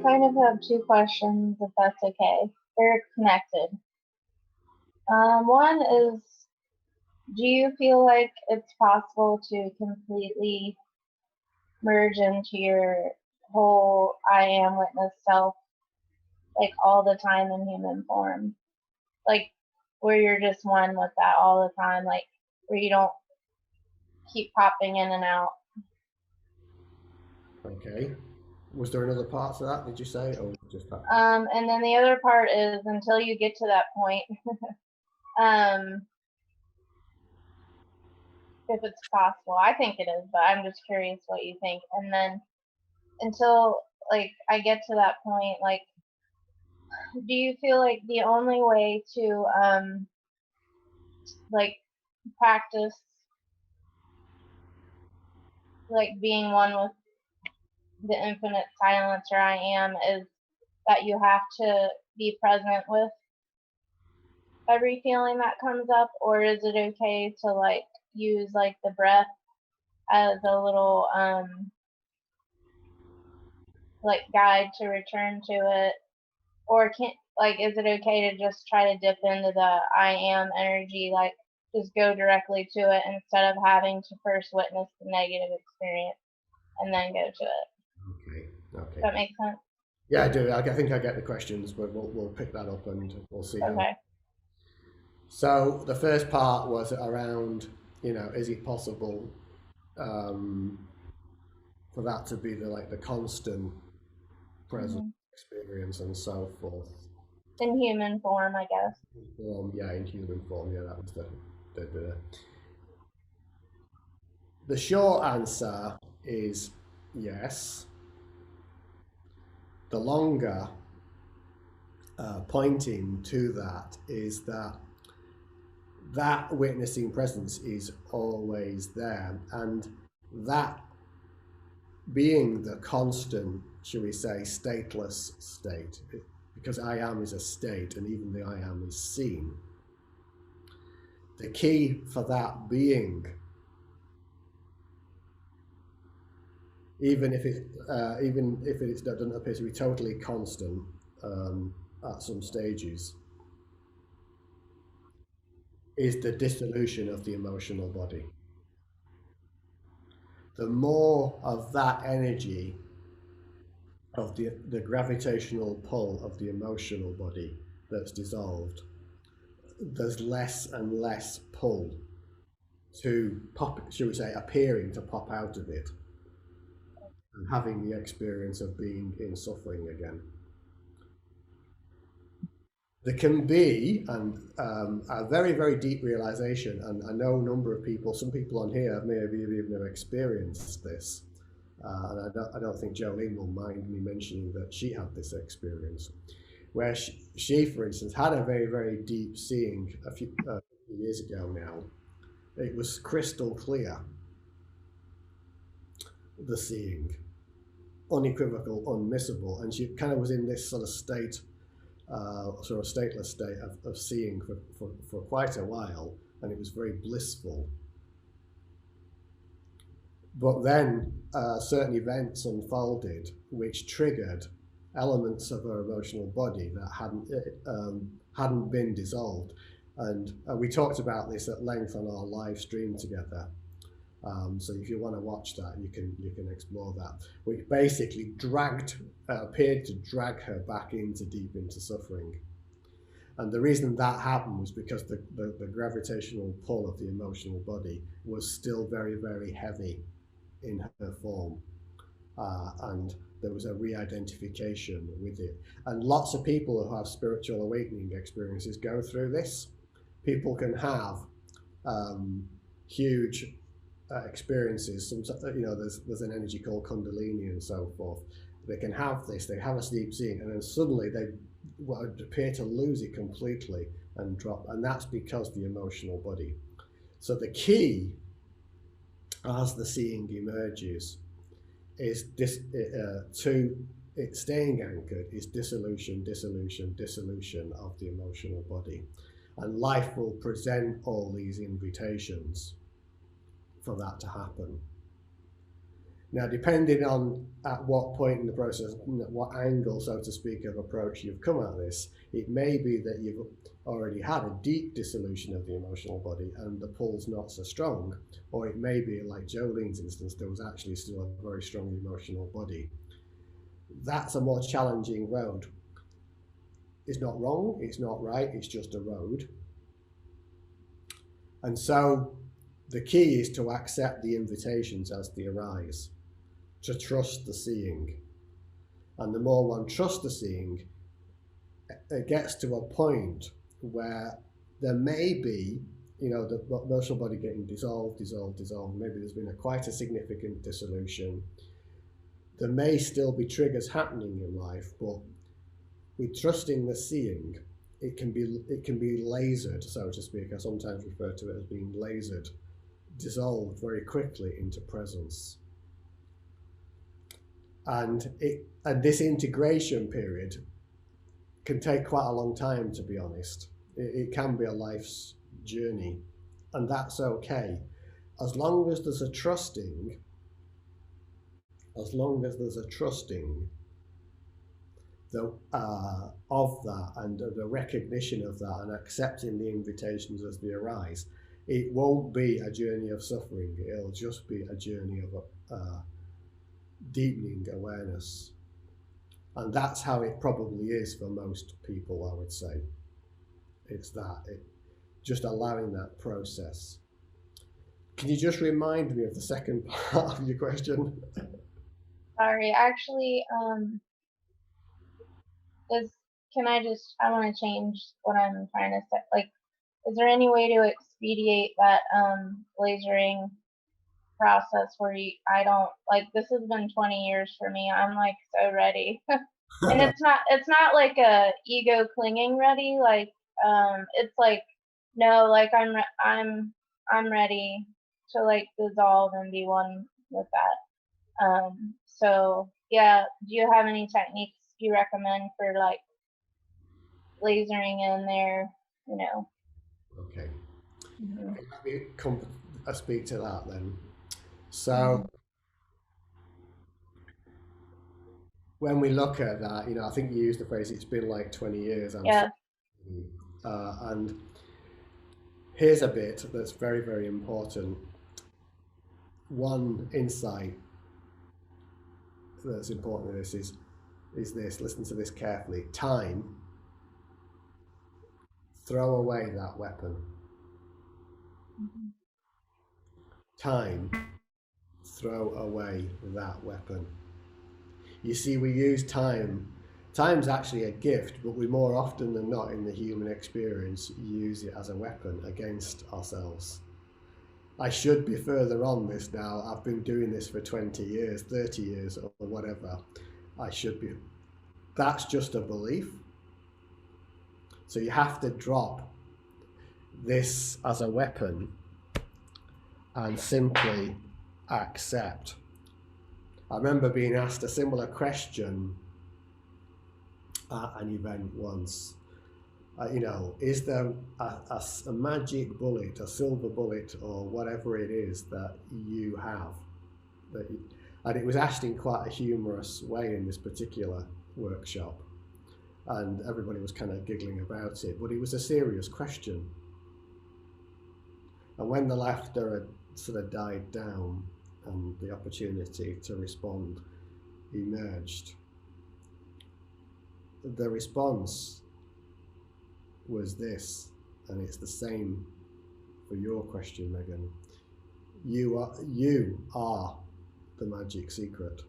kind of have two questions, if that's okay. They're connected. One is, do you feel like it's possible to completely merge into your whole I am witness self, like all the time in human form? Like, where you're just one with that all the time, like, where you don't keep popping in and out. Okay. Was there another part to that, did you say, or just that? And then the other part is, until you get to that point, if it's possible. I think it is, but I'm just curious what you think. And then until like I get to that point, like, do you feel like the only way to like practice like being one with the infinite silence or I am is that you have to be present with every feeling that comes up, or is it okay to like use like the breath as a little like guide to return to it, or can like is it okay to just try to dip into the I am energy, like just go directly to it instead of having to first witness the negative experience and then go to it? Okay. Okay. Does that make sense? Yeah, I do. I think I get the questions, but we'll pick that up and we'll see how. Okay. So the first part was around, is it possible um, for that to be the constant present Hmm. experience and so forth? In human form, I guess. Yeah, in human form. Yeah, that was the short answer is yes. The longer pointing to that is that witnessing presence is always there, and that being the constant, shall we say, stateless state, because I am is a state, and even the I am is seen. The key for that being, even if it doesn't appear to be totally constant at some stages, is the dissolution of the emotional body. The more of that energy of the gravitational pull of the emotional body that's dissolved, there's less and less pull to pop, shall we say, appearing to pop out of it and having the experience of being in suffering again. There can be a very, very deep realization, and I know a number of people, some people on here may have even experienced this, and I don't think Jolene will mind me mentioning that she had this experience, where she, for instance, had a very, very deep seeing a few years ago now. It was crystal clear, the seeing, unequivocal, unmissable, and she kind of was in this sort of state, sort of stateless state of seeing for quite a while, and it was very blissful. But then certain events unfolded which triggered elements of her emotional body that hadn't been dissolved, and we talked about this at length on our live stream together. So if you want to watch that, you can explore that. Which basically appeared to drag her back deep into suffering. And the reason that happened was because the gravitational pull of the emotional body was still very, very heavy in her form. And there was a re-identification with it. And lots of people who have spiritual awakening experiences go through this. People can have huge experiences. There's an energy called Kundalini and so forth. They can have this. They have a deep seeing, and then suddenly they would appear to lose it completely and drop. And that's because the emotional body. So the key, as the seeing emerges, is staying anchored is dissolution, dissolution, dissolution of the emotional body, and life will present all these invitations for that to happen. Now, depending on at what point in the process, what angle, so to speak, of approach you've come at this, it may be that you've already had a deep dissolution of the emotional body and the pull's not so strong, or it may be, like Jolene's instance, there was actually still a very strong emotional body. That's a more challenging road. It's not wrong, it's not right, it's just a road. And so the key is to accept the invitations as they arise, to trust the seeing. And the more one trusts the seeing, it gets to a point where there may be, the emotional body getting dissolved. Maybe there's been quite a significant dissolution. There may still be triggers happening in life, but with trusting the seeing, it can be lasered, so to speak. I sometimes refer to it as being lasered, dissolved very quickly into presence. And this integration period can take quite a long time, to be honest. It can be a life's journey, and that's okay. As long as there's a trusting, of that, and the recognition of that, and accepting the invitations as they arise, it won't be a journey of suffering. It'll just be a journey of deepening awareness. And that's how it probably is for most people, I would say. It's just allowing that process. Can you just remind me of the second part of your question? Sorry, actually, is I want to change what I'm trying to say. Like, is there any way to expedite that lasering process where I don't like, this has been 20 years for me. I'm like so ready. And it's not like a ego clinging ready, like it's like, no, like I'm ready to like dissolve and be one with that. So yeah, do you have any techniques you recommend for like lasering in there, you know? Okay. Hmm. Okay, let me speak to that then. So Hmm. when we look at that, I think you used the phrase, it's been like 20 years. Yeah. And here's a bit that's very, very important. One insight that's important in this is this. Listen to this carefully. Time, throw away that weapon. Hmm. Time, throw away that weapon. You see, we use time. Time's actually a gift, but we more often than not in the human experience use it as a weapon against ourselves. I should be further on this now. I've been doing this for 20 years, 30 years, or whatever. I should be. That's just a belief. So you have to drop this as a weapon and simply accept. I remember being asked a similar question at an event once. Is there a magic bullet, a silver bullet, or whatever it is that you have? And it was asked in quite a humorous way in this particular workshop. And everybody was kind of giggling about it, but it was a serious question. And when the laughter had sort of died down and the opportunity to respond emerged, the response was this, and it's the same for your question, Megan. You are the magic secret,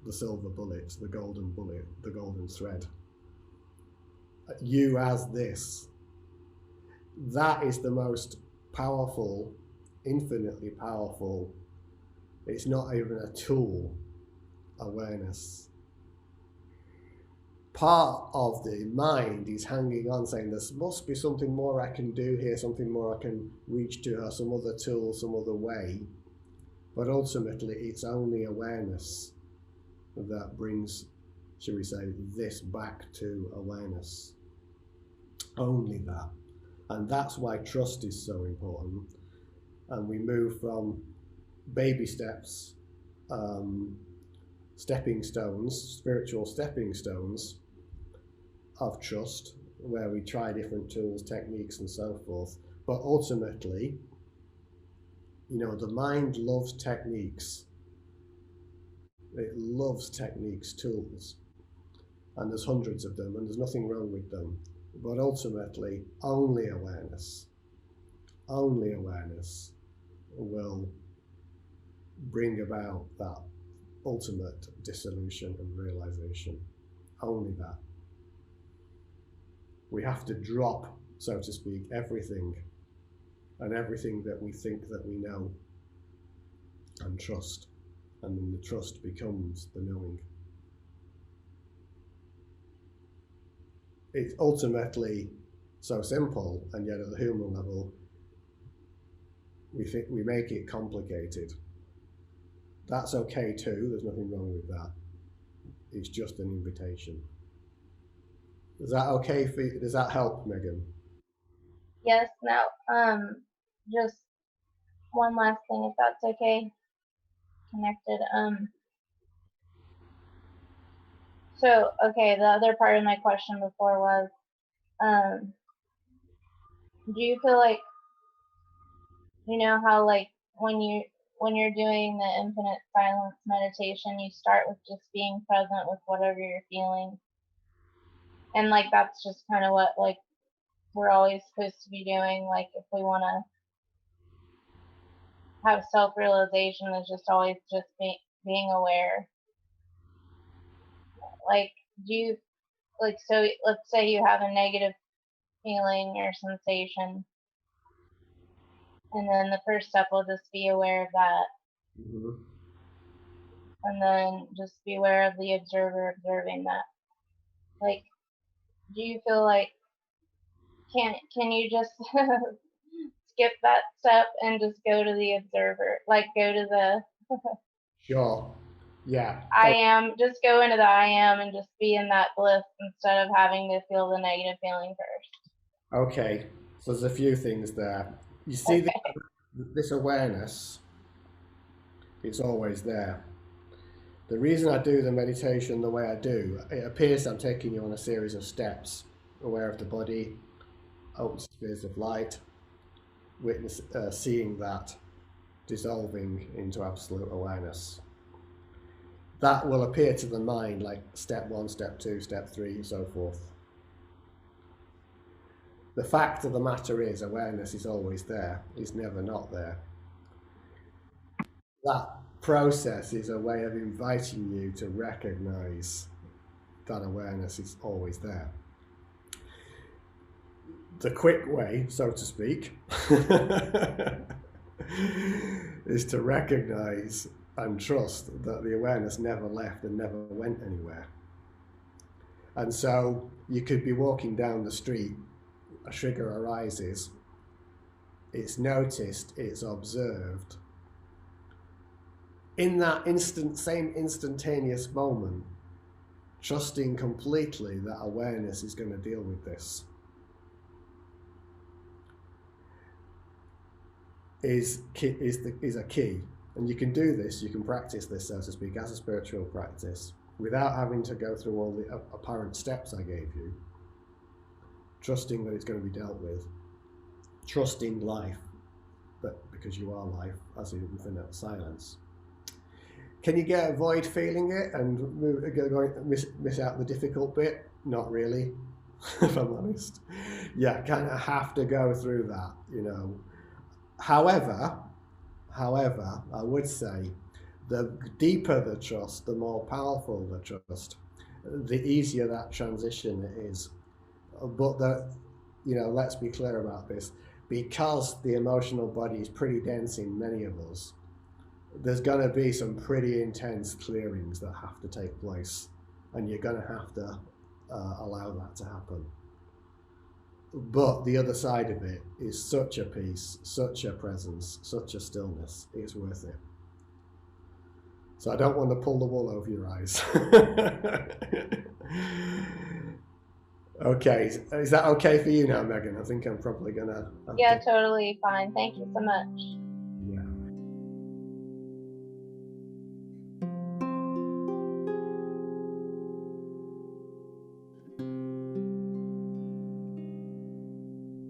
the silver bullet, the golden thread. You as this. That is the most powerful, infinitely powerful, it's not even a tool, awareness. Part of the mind is hanging on, saying there must be something more I can do here, something more I can reach to, or some other tool, some other way. But ultimately, it's only awareness that brings, should we say, this back to awareness. Only that. And that's why trust is so important. And we move from baby steps, um, stepping stones, spiritual stepping stones of trust, where we try different tools, techniques, and so forth. But ultimately, the mind loves techniques. It loves techniques, tools, and there's hundreds of them, and there's nothing wrong with them. But ultimately, only awareness will bring about that ultimate dissolution and realization. Only that. We have to drop, so to speak, everything and everything that we think that we know and trust. And then the trust becomes the knowing. It's ultimately so simple, and yet at the human level, we make it complicated. That's okay too, there's nothing wrong with that. It's just an invitation. Is that okay for you? Does that help, Megan? Yes. Now, just one last thing, if that's okay. Connected. So, okay, the other part of my question before was, do you feel like, how like when you're doing the infinite silence meditation, you start with just being present with whatever you're feeling, and like that's just kind of what like we're always supposed to be doing. Like if we want to have self-realization, is just always just being aware. Like, do you like, so let's say you have a negative feeling or sensation, and then the first step will just be aware of that, Mm-hmm. and then just be aware of the observer observing that. Like, do you feel like, can you just skip that step and just go to the observer, like go to the Sure. Yeah. I am, just go into the I am and just be in that bliss instead of having to feel the negative feeling first? Okay. So there's a few things there. You see Okay. this awareness, it's always there. The reason I do the meditation the way I do, it appears I'm taking you on a series of steps, aware of the body, open spheres of light, seeing that dissolving into absolute awareness. That will appear to the mind like step one, step two, step three, and so forth. The fact of the matter is, awareness is always there, it's never not there. That process is a way of inviting you to recognize that awareness is always there. The quick way, so to speak, is to recognize and trust that the awareness never left and never went anywhere. And so you could be walking down the street, a trigger arises, it's noticed, it's observed. In that same instantaneous moment, trusting completely that awareness is going to deal with this is a key. And you can do this, you can practice this, so to speak, as a spiritual practice without having to go through all the apparent steps I gave you. Trusting that it's going to be dealt with. Trusting life, because you are life, as in infinite silence. Can you avoid feeling it and miss out the difficult bit? Not really, if I'm honest. Yeah, kind of have to go through that, However, I would say the deeper the trust, the more powerful the trust, the easier that transition is. But let's be clear about this. Because the emotional body is pretty dense in many of us, there's going to be some pretty intense clearings that have to take place, and you're going to have to allow that to happen. But the other side of it is such a peace, such a presence, such a stillness. It's worth it. So I don't want to pull the wool over your eyes. Okay, is that okay for you now, Megan? I think I'm probably gonna. Yeah, totally fine. Thank you so much.